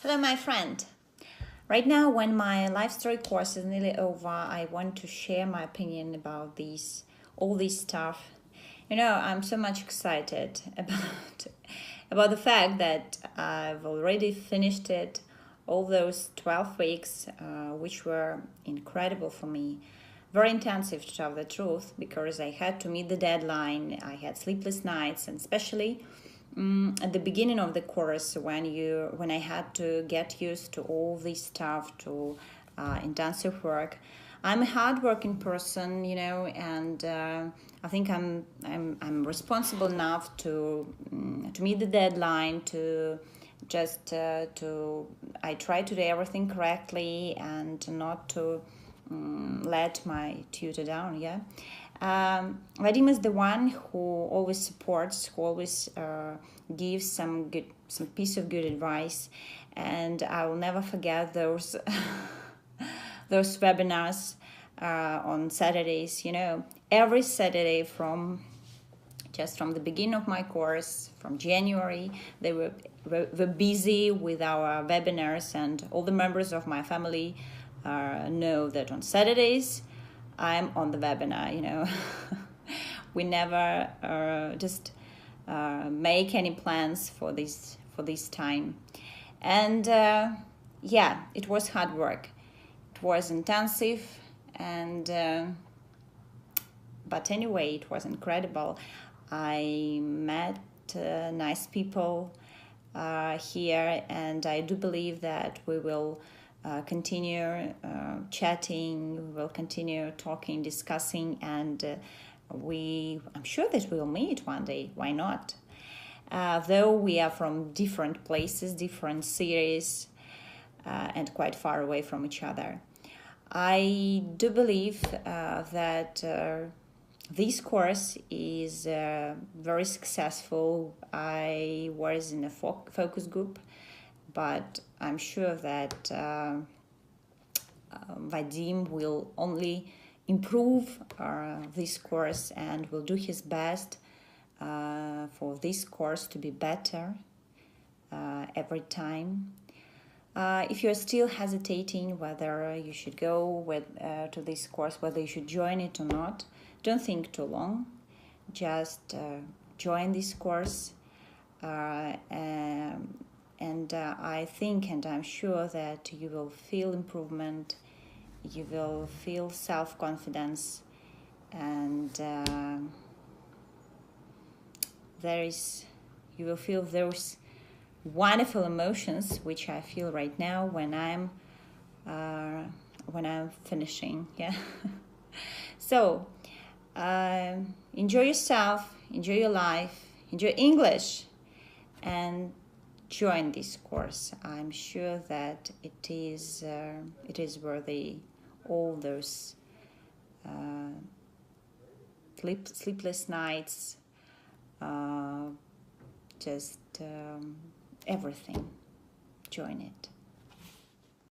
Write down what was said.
Hello, my friend. Right now, when my life story course is nearly over, I want to share my opinion about all this stuff. I'm so much excited about the fact that I've already finished it. All those 12 weeks, which were incredible for me, very intensive to tell the truth, because I had to meet the deadline. I had sleepless nights, and especially at the beginning of the course, when I had to get used to all this stuff, to intensive work. I'm a hardworking person, and I think I'm responsible enough to meet the deadline. I try to do everything correctly and not to let my tutor down. Yeah. Vadim is the one who always supports, who always gives some piece of good advice, and I will never forget those those webinars on Saturdays. Every Saturday from the beginning of my course, from January, they were busy with our webinars, and all the members of my family know that on Saturdays I'm on the webinar. We never just make any plans for this time, and it was hard work. It was intensive, and but anyway, it was incredible. I met nice people here, and I do believe that we will continue chatting, we will continue talking, discussing, and I'm sure that we'll meet one day. Why not? Though we are from different places, different cities, and quite far away from each other. I do believe that this course is very successful. I was in a focus group, but I'm sure that Vadim will only improve this course and will do his best for this course to be better every time. If you're still hesitating whether you should go to this course, whether you should join it or not, don't think too long. Just join this course. And I think, and I'm sure that you will feel improvement, you will feel self-confidence, and you will feel those wonderful emotions which I feel right now when I'm finishing. Yeah. So enjoy yourself, enjoy your life, enjoy English, and join this course. I'm sure that it is worthy all those sleepless nights, everything. Join it.